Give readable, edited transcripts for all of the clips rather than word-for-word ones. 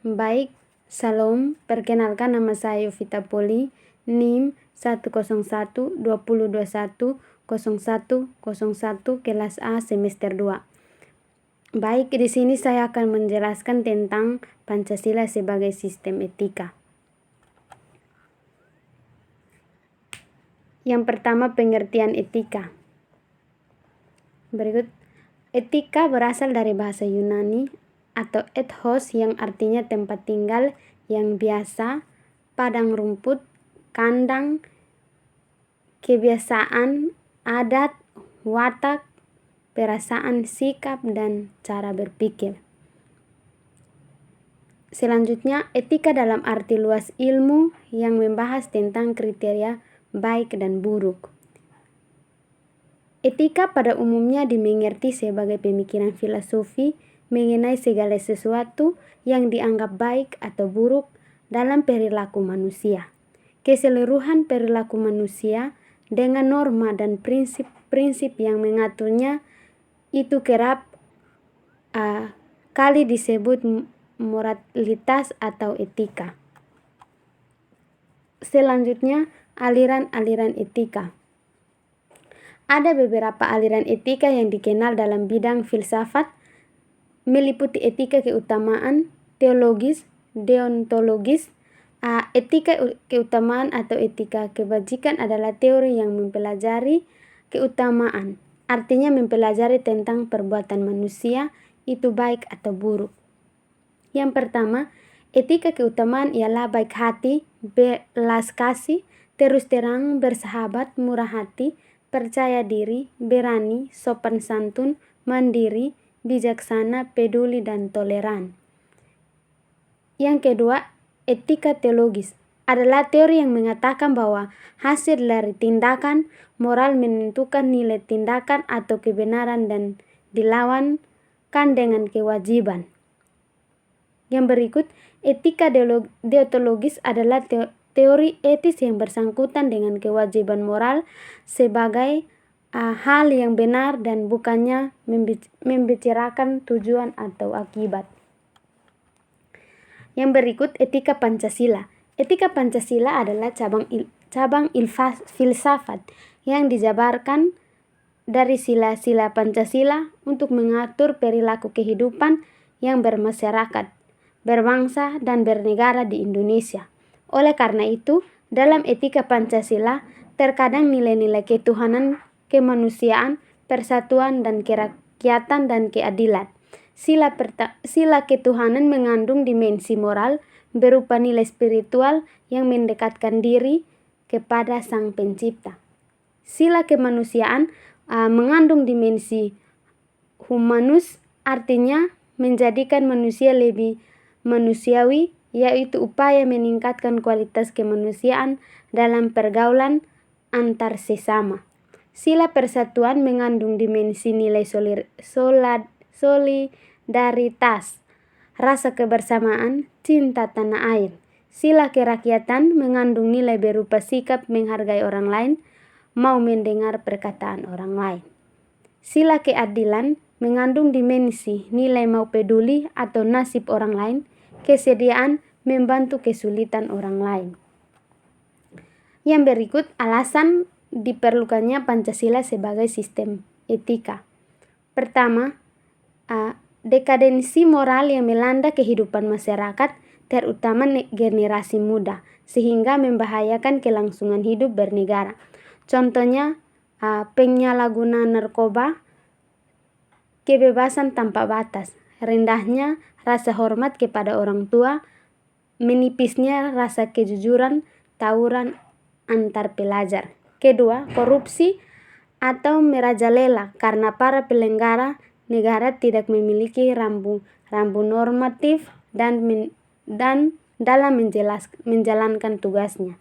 Baik, Salam. Perkenalkan, nama saya Yovita Poli, NIM 10120210101 kelas A semester 2. Baik, di sini saya akan menjelaskan tentang Pancasila sebagai sistem etika. Yang pertama, pengertian etika. Berikut, etika berasal dari bahasa Yunani atau ethos yang artinya tempat tinggal yang biasa, padang rumput, kandang, kebiasaan, adat, watak, perasaan, sikap, dan cara berpikir. Selanjutnya, etika dalam arti luas ilmu yang membahas tentang kriteria baik dan buruk. Etika pada umumnya dimengerti sebagai pemikiran filosofi mengenai segala sesuatu yang dianggap baik atau buruk dalam perilaku manusia. Keseluruhan perilaku manusia dengan norma dan prinsip-prinsip yang mengaturnya itu kerap kali disebut moralitas atau etika. Selanjutnya, aliran-aliran etika. Ada beberapa aliran etika yang dikenal dalam bidang filsafat, meliputi etika keutamaan, teologis, deontologis. Etika keutamaan atau etika kebajikan adalah teori yang mempelajari keutamaan, artinya mempelajari tentang perbuatan manusia itu baik atau buruk. Yang pertama, etika keutamaan ialah baik hati, belas kasih, terus terang, bersahabat, murah hati, percaya diri, berani, sopan santun, mandiri, bijaksana, peduli, dan toleran. Yang kedua, etika teologis adalah teori yang mengatakan bahwa hasil dari tindakan moral menentukan nilai tindakan atau kebenaran dan dilawankan dengan kewajiban. Yang berikut, etika deontologis adalah teori etis yang bersangkutan dengan kewajiban moral sebagai hal yang benar dan bukannya membicarakan tujuan atau akibat. Yang berikut, etika Pancasila. Etika Pancasila adalah cabang filsafat yang dijabarkan dari sila-sila Pancasila untuk mengatur perilaku kehidupan yang bermasyarakat, berbangsa, dan bernegara di Indonesia. Oleh karena itu, dalam etika Pancasila terkadang nilai-nilai ketuhanan, kemanusiaan, persatuan, dan kerakyatan dan keadilan. Sila ketuhanan mengandung dimensi moral berupa nilai spiritual yang mendekatkan diri kepada Sang Pencipta. Sila kemanusiaan mengandung dimensi humanus, artinya menjadikan manusia lebih manusiawi, yaitu upaya meningkatkan kualitas kemanusiaan dalam pergaulan antar sesama. Sila persatuan mengandung dimensi nilai solidaritas, rasa kebersamaan, cinta tanah air. Sila kerakyatan mengandung nilai berupa sikap menghargai orang lain, mau mendengar perkataan orang lain. Sila keadilan mengandung dimensi nilai mau peduli atau nasib orang lain, kesediaan membantu kesulitan orang lain. Yang berikut, alasan diperlukannya Pancasila sebagai sistem etika. Pertama, dekadensi moral yang melanda kehidupan masyarakat, terutama generasi muda, sehingga membahayakan kelangsungan hidup bernegara. Contohnya, penyalahgunaan narkoba, kebebasan tanpa batas, rendahnya rasa hormat kepada orang tua, menipisnya rasa kejujuran, tawuran antar pelajar. Kedua, korupsi atau merajalela karena para penyelenggara negara tidak memiliki rambu normatif dan dalam menjalankan tugasnya.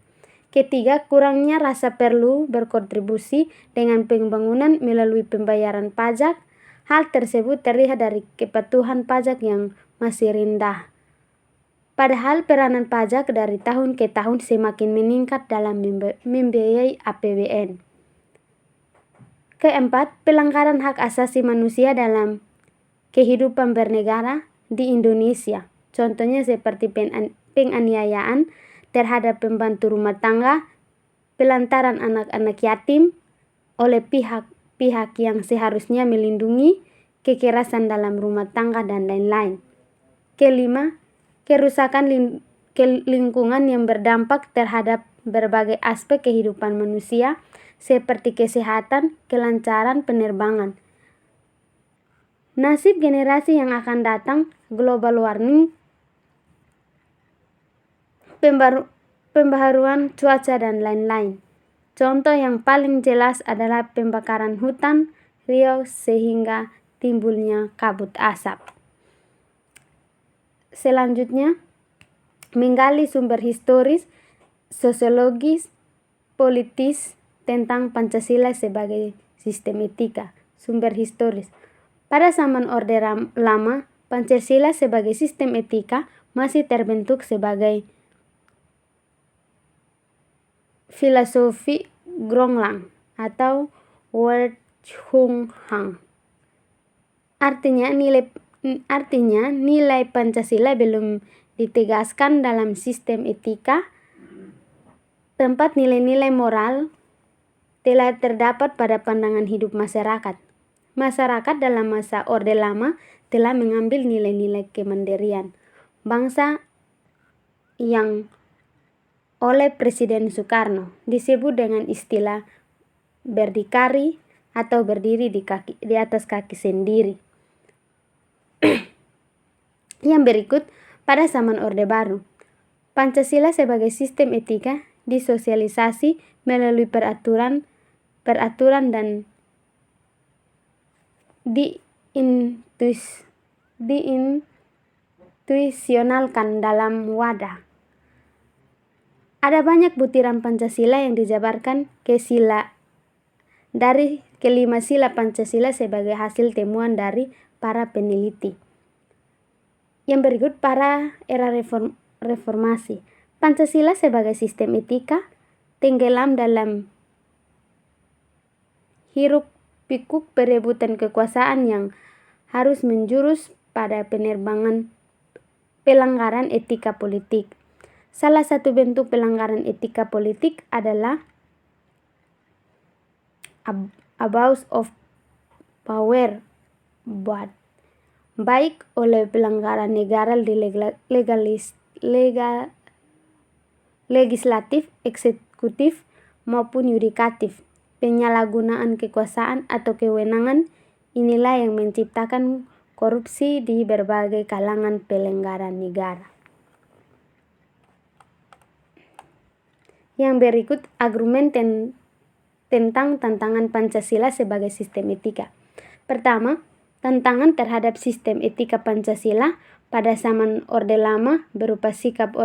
Ketiga, kurangnya rasa perlu berkontribusi dengan pembangunan melalui pembayaran pajak. Hal tersebut terlihat dari kepatuhan pajak yang masih rendah. Padahal peranan pajak dari tahun ke tahun semakin meningkat dalam membiayai APBN. Keempat, pelanggaran hak asasi manusia dalam kehidupan bernegara di Indonesia. contohnya seperti penganiayaan terhadap pembantu rumah tangga, pelantaran anak-anak yatim oleh pihak yang seharusnya melindungi, kekerasan dalam rumah tangga, dan lain-lain. Kelima, kerusakan lingkungan yang berdampak terhadap berbagai aspek kehidupan manusia seperti kesehatan, kelancaran penerbangan. Nasib generasi yang akan datang, global warming, pembaharuan cuaca, dan lain-lain. Contoh yang paling jelas adalah pembakaran hutan, riau, sehingga timbulnya kabut asap. Selanjutnya, menggali sumber historis, sosiologis, politis tentang Pancasila sebagai sistem etika. Sumber historis. Pada zaman Orde Lama, Pancasila sebagai sistem etika masih terbentuk sebagai filosofi Gronglang atau Werchunghang. Artinya nilai Pancasila belum ditegaskan dalam sistem etika. Tempat nilai-nilai moral telah terdapat pada pandangan hidup masyarakat. Masyarakat dalam masa Orde Lama telah mengambil nilai-nilai kemandirian bangsa yang oleh Presiden Soekarno disebut dengan istilah berdikari atau berdiri di atas kaki sendiri. Yang berikut, pada zaman Orde Baru, Pancasila sebagai sistem etika disosialisasi melalui peraturan dan diinstitusionalkan dalam wadah. Ada banyak butiran Pancasila yang dijabarkan dari kelima sila Pancasila sebagai hasil temuan dari para peneliti. Yang berikut, para era reformasi. Pancasila sebagai sistem etika tenggelam dalam hiruk pikuk perebutan kekuasaan yang harus menjurus pada pelanggaran etika politik. Salah satu bentuk pelanggaran etika politik adalah abuse of power, baik oleh pelanggaran negara di legislatif, eksekutif, maupun yudikatif. Penyalahgunaan kekuasaan atau kewenangan inilah yang menciptakan korupsi di berbagai kalangan penyelenggara negara. Yang berikut argumen tentang tantangan Pancasila sebagai sistem etika. Pertama, tantangan terhadap sistem etika Pancasila pada zaman Orde Lama berupa sikap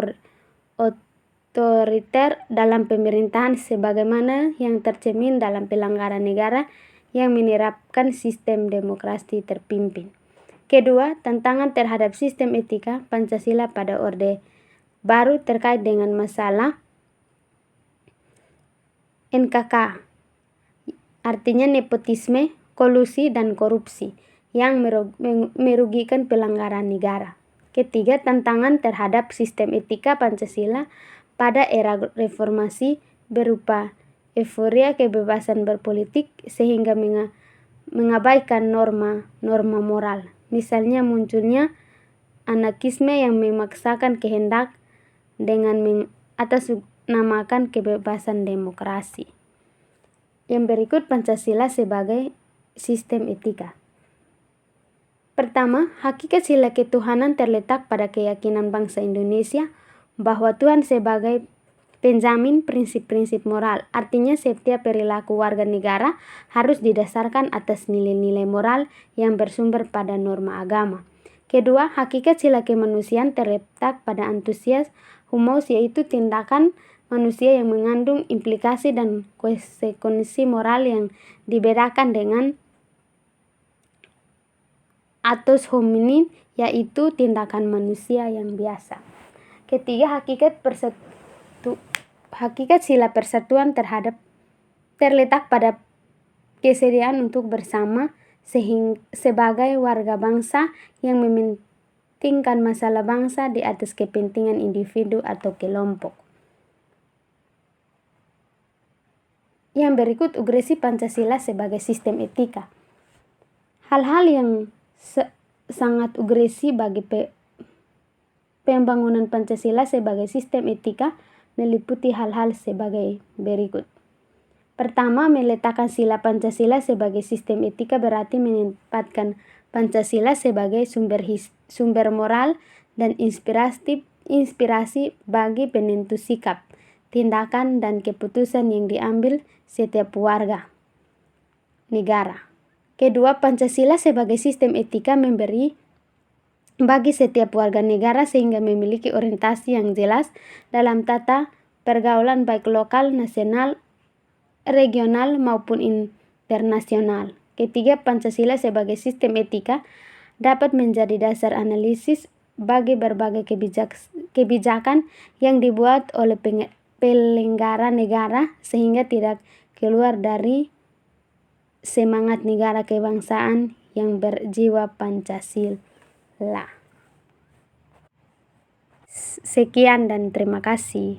otoriter dalam pemerintahan sebagaimana yang tercermin dalam pelanggaran negara yang menerapkan sistem demokrasi terpimpin. Kedua, tantangan terhadap sistem etika Pancasila pada Orde Baru terkait dengan masalah NKK, artinya nepotisme, kolusi, dan korupsi yang merugikan pelanggaran negara. Ketiga, tantangan terhadap sistem etika Pancasila pada era reformasi berupa euforia kebebasan berpolitik sehingga mengabaikan norma moral. Misalnya munculnya anarkisme yang memaksakan kehendak dengan mengatasnamakan kebebasan demokrasi. Yang berikut, Pancasila sebagai sistem etika. Pertama, hakikat sila ketuhanan terletak pada keyakinan bangsa Indonesia bahwa Tuhan sebagai penjamin prinsip-prinsip moral. Artinya setiap perilaku warga negara harus didasarkan atas nilai-nilai moral yang bersumber pada norma agama. Kedua, hakikat sila kemanusiaan terletak pada antusias humaus, yaitu tindakan manusia yang mengandung implikasi dan konsekuensi moral yang dibedakan dengan atos hominin, yaitu tindakan manusia yang biasa. Ketiga, hakikat sila persatuan terletak pada kesediaan untuk bersama sebagai warga bangsa yang mementingkan masalah bangsa di atas kepentingan individu atau kelompok. Yang berikut ugresi Pancasila sebagai sistem etika. Hal-hal yang sangat ugresi bagi pembangunan Pancasila sebagai sistem etika meliputi hal-hal sebagai berikut. Pertama, meletakkan sila Pancasila sebagai sistem etika berarti menempatkan Pancasila sebagai sumber moral dan inspirasi bagi penentu sikap, tindakan, dan keputusan yang diambil setiap warga negara. Kedua, Pancasila sebagai sistem etika memberi bagi setiap warga negara sehingga memiliki orientasi yang jelas dalam tata pergaulan baik lokal, nasional, regional maupun internasional. Ketiga, Pancasila sebagai sistem etika dapat menjadi dasar analisis bagi berbagai kebijakan yang dibuat oleh penyelenggara negara sehingga tidak keluar dari semangat negara kebangsaan yang berjiwa Pancasila. Sekian dan terima kasih.